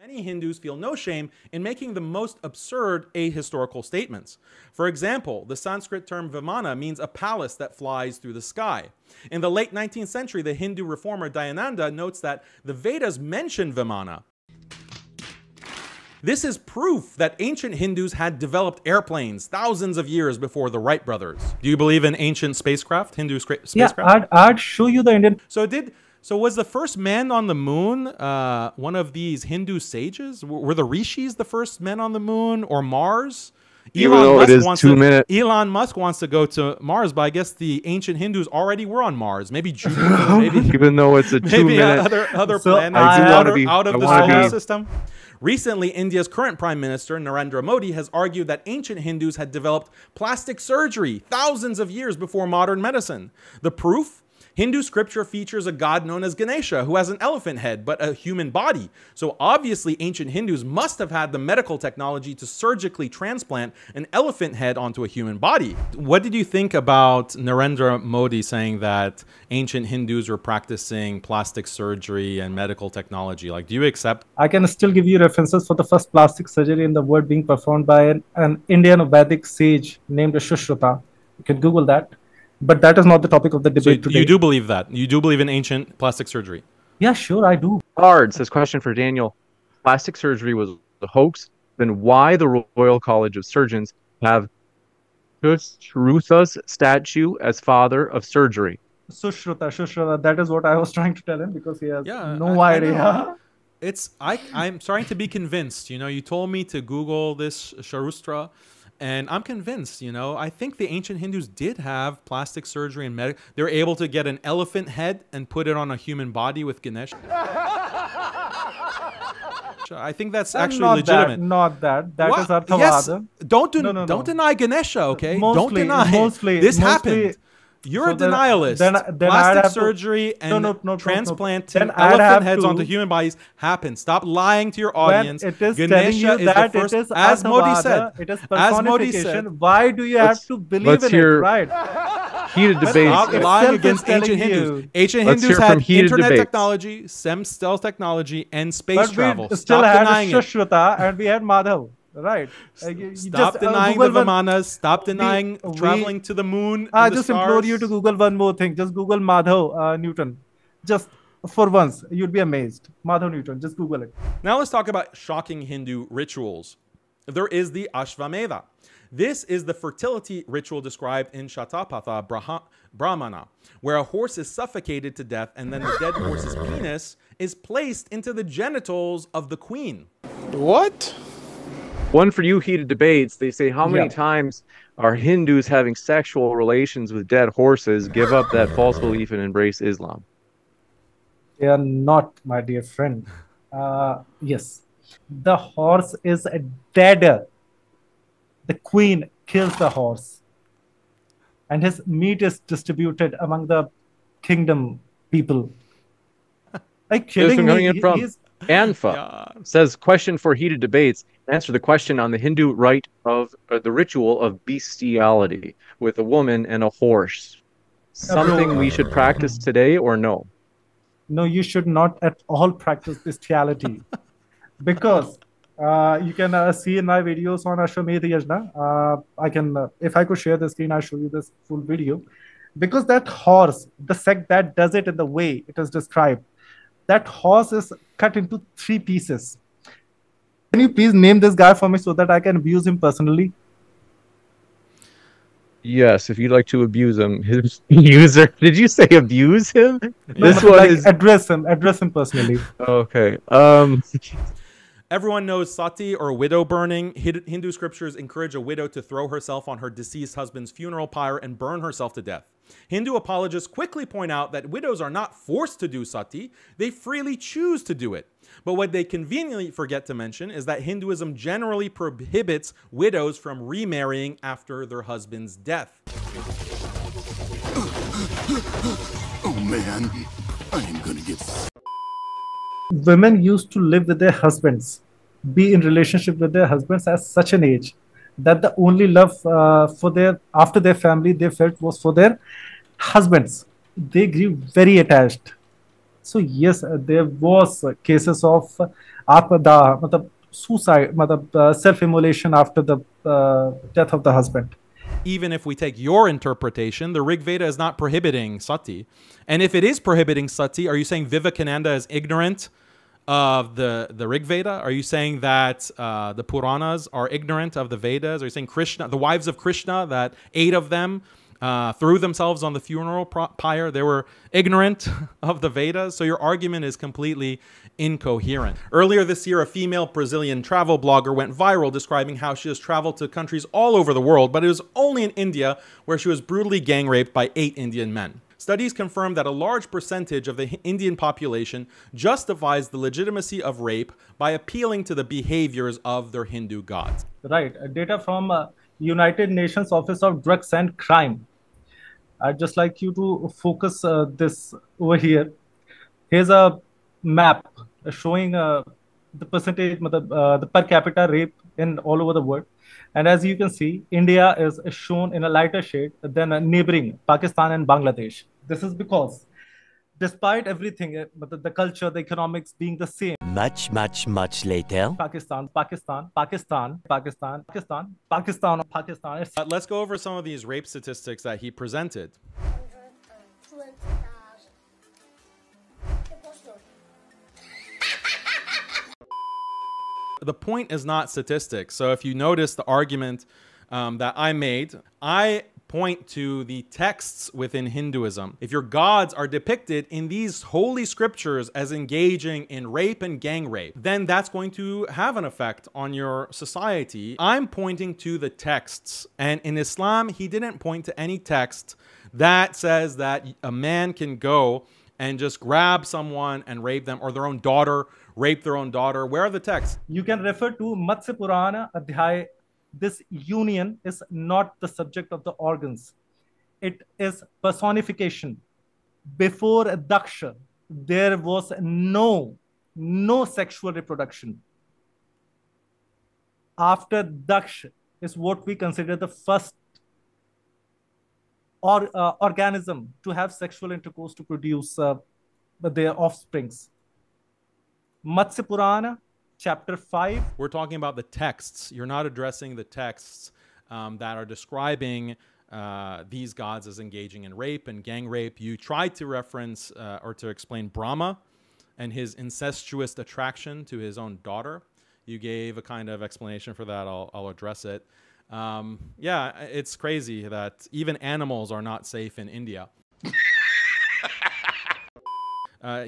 Many Hindus feel no shame in making the most absurd ahistorical statements. For example, the Sanskrit term Vimana means a palace that flies through the sky. In the late 19th century, the Hindu reformer Dayananda notes that the Vedas mention Vimana. This is proof that ancient Hindus had developed airplanes thousands of years before the Wright brothers. Do you believe in ancient spacecraft, Hindu spacecraft? Yeah, I'd show you the Indian. So was the first man on the moon one of these Hindu sages? Were the rishis the first men on the moon, or Mars? Elon Musk wants to go to Mars, but I guess the ancient Hindus already were on Mars. Maybe Jupiter, maybe even though it's a 2 minute. Other planets out of the solar system. Recently, India's current Prime Minister, Narendra Modi, has argued that ancient Hindus had developed plastic surgery thousands of years before modern medicine. The proof? Hindu scripture features a god known as Ganesha who has an elephant head but a human body. So obviously ancient Hindus must have had the medical technology to surgically transplant an elephant head onto a human body. What did you think about Narendra Modi saying that ancient Hindus were practicing plastic surgery and medical technology? Like, do you accept? I can still give you references for the first plastic surgery in the world being performed by an Indian Vedic sage named Shushruta. You can Google that. But that is not the topic of the debate today. You do believe that? You do believe in ancient plastic surgery? Yeah, sure, I do. Hard says, question for Daniel. Plastic surgery was a hoax. Then why the Royal College of Surgeons have Sushruta's statue as father of surgery? Sushruta, that is what I was trying to tell him because he has no idea. I'm starting to be convinced. You know, you told me to Google this Sharustra. And I'm convinced, you know, I think the ancient Hindus did have plastic surgery and medical. They were able to get an elephant head and put it on a human body with Ganesh. I think that's actually legitimate. That is Arthavada. Yes. Don't deny Ganesha, okay? Don't deny. This happened. You're a denialist. Plastic surgery and transplanting elephant heads onto human bodies happened. Stop lying to your audience. It is telling you that it is as Modi said. It is personification. Why do you have to believe in it, right? Heated debates. Stop lying against ancient Hindus. Ancient Hindus had internet technology, stem cell technology, and space travel. We still had Shushruta and we had Madhav. Right. Stop denying the Vimanas. Stop denying traveling to the moon. I just implore you to Google one more thing. Just Google Madhav Newton. Just for once, you'd be amazed. Madhav Newton. Just Google it. Now let's talk about shocking Hindu rituals. There is the Ashvamedha. This is the fertility ritual described in Shatapatha Brahmana, where a horse is suffocated to death and then the dead horse's penis is placed into the genitals of the queen. What? One for you, heated debates. They say, how many times are Hindus having sexual relations with dead horses give up that false belief and embrace Islam? They are not, my dear friend. Yes. The horse is dead. The queen kills the horse. And his meat is distributed among the kingdom people. Like killing me. Anfa says, question for heated debates. Answer the question on the Hindu rite of the ritual of bestiality with a woman and a horse. Something we should practice today or no? No, you should not at all practice bestiality. Because you can see in my videos on Ashwamedh Yajna, I can, if I could share the screen, I'll show you this full video. Because that horse, the sect that does it in the way it is described, that horse is cut into 3 pieces. Can you please name this guy for me so that I can abuse him personally? Yes, if you'd like to abuse him. His user. Did you say abuse him? This one is address him personally. Okay. Everyone knows sati or widow burning. Hindu scriptures encourage a widow to throw herself on her deceased husband's funeral pyre and burn herself to death. Hindu apologists quickly point out that widows are not forced to do sati, they freely choose to do it. But what they conveniently forget to mention is that Hinduism generally prohibits widows from remarrying after their husband's death. Oh man, I am gonna get... Women used to live with their husbands, be in relationship with their husbands at such an age that the only love after their family they felt was for their husbands. They grew very attached. So yes, there was cases of suicide, self-immolation after the death of the husband. Even if we take your interpretation, the Rig Veda is not prohibiting sati. And if it is prohibiting sati, are you saying Vivekananda is ignorant of the Rig Veda? Are you saying that the Puranas are ignorant of the Vedas? Are you saying Krishna, the wives of Krishna, that 8 of them threw themselves on the funeral pyre, they were ignorant of the Vedas? So your argument is completely incoherent. Earlier this year, a female Brazilian travel blogger went viral describing how she has traveled to countries all over the world, but it was only in India where she was brutally gang raped by 8 Indian men. Studies confirm that a large percentage of the Indian population justifies the legitimacy of rape by appealing to the behaviors of their Hindu gods. Right. Data from United Nations Office of Drugs and Crime. I'd just like you to focus this over here. Here's a map showing the percentage, the per capita rape in all over the world. And as you can see, India is shown in a lighter shade than neighboring Pakistan and Bangladesh. This is because despite everything, the culture, the economics being the same. Much later. Pakistan. Let's go over some of these rape statistics that he presented. The point is not statistics. So if you notice the argument that I made, I point to the texts within Hinduism. If your gods are depicted in these holy scriptures as engaging in rape and gang rape, then that's going to have an effect on your society. I'm pointing to the texts. And in Islam, he didn't point to any text that says that a man can go and just grab someone and rape them, or their own daughter, rape their own daughter. Where are the texts? You can refer to Matsya Purana Adhyay. This union is not the subject of the organs. It is personification. Before Daksha, there was no sexual reproduction. After Daksha is what we consider the first organism to have sexual intercourse to produce their offsprings. Matsya Purana, Chapter 5. We're talking about the texts. You're not addressing the texts that are describing these gods as engaging in rape and gang rape. You tried to reference or to explain Brahma and his incestuous attraction to his own daughter. You gave a kind of explanation for that. I'll address it. Yeah, it's crazy that even animals are not safe in India.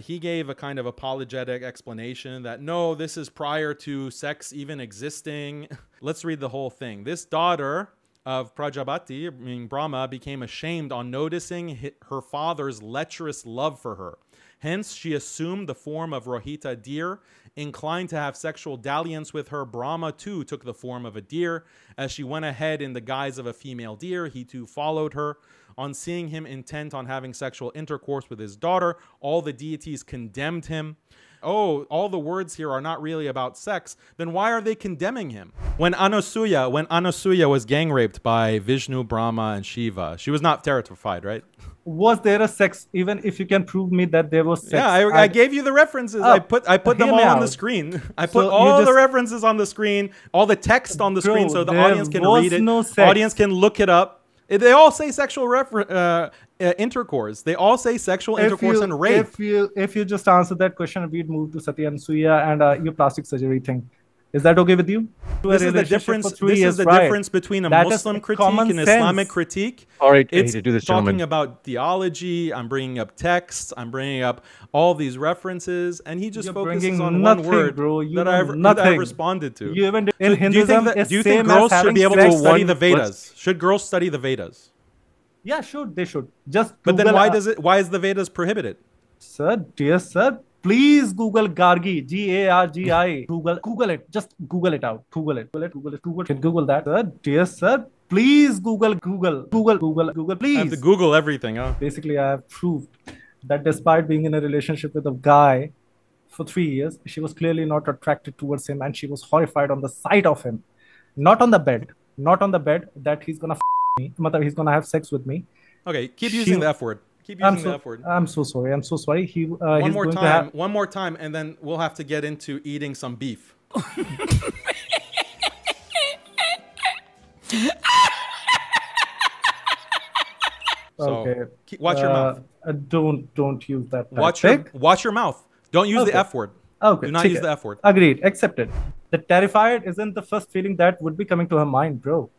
He gave a kind of apologetic explanation that, no, this is prior to sex even existing. Let's read the whole thing. This daughter of Prajapati, meaning Brahma, became ashamed on noticing her father's lecherous love for her. Hence, she assumed the form of Rohita deer. Inclined to have sexual dalliance with her, Brahma too took the form of a deer. As she went ahead in the guise of a female deer, he too followed her. On seeing him intent on having sexual intercourse with his daughter, all the deities condemned him. Oh, all the words here are not really about sex. Then why are they condemning him? When Anasuya was gang raped by Vishnu, Brahma, and Shiva, she was not terrified, right? Was there a sex? Even if you can prove me that there was sex. Yeah, I gave you the references. I put them all on the screen. I put all the references on the screen, all the text on the screen, so the audience can read it. Audience can look it up. They all say sexual intercourse. They all say sexual intercourse and rape. If you just answer that question, we'd move to Satya and Suya and your plastic surgery thing. Is that okay with you? This is the difference. This is the difference between a Muslim critique and Islamic critique. All right, it's to do this, talking gentlemen. about theology. I'm bringing up texts. I'm bringing up all these references, and he just focuses on one word that I've responded to. You even in Hinduism, do you think girls should be able to study the Vedas? Should girls study the Vedas? Yeah, should they should just. But then why is the Vedas prohibited? Sir, dear sir. Please Google Gargi, G-A-R-G-I. Google it. Just Google it out. Google it. Can Google that. Sir, dear sir, please Google, please. I have to Google everything, huh? Basically, I have proved that despite being in a relationship with a guy for 3 years, she was clearly not attracted towards him and she was horrified on the sight of him. Not on the bed. Not on the bed that he's gonna me. He's gonna have sex with me. Okay, keep using the F word. Keep using the F word. I'm so sorry. I'm so sorry. One more time, and then we'll have to get into eating some beef. Okay. Watch your mouth. Don't use that. Watch your mouth. Don't use the F word. Okay. Do not use the F word. Agreed. Accepted. The terrified isn't the first feeling that would be coming to her mind, bro.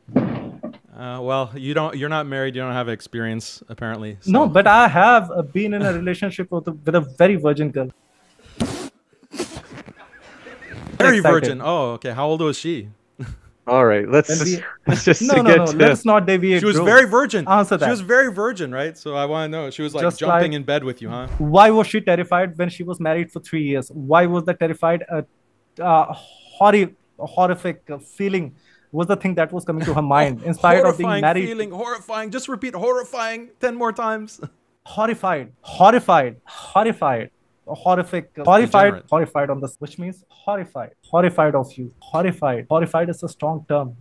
Well, you're not married. You don't have experience, apparently. So. No, but I have been in a relationship with a very virgin girl. Very virgin. Oh, okay. How old was she? All right, let's just no. Let's not deviate. She was very virgin. Answer that. She was very virgin, right? So I want to know. She was like jumping in bed with you, huh? Why was she terrified when she was married for 3 years? Why was the terrified horrific feeling? Was the thing that was coming to her mind in spite of being married? Horrifying. Just repeat horrifying 10 more times. Horrified, on this, which means horrified of you. Horrified is a strong term.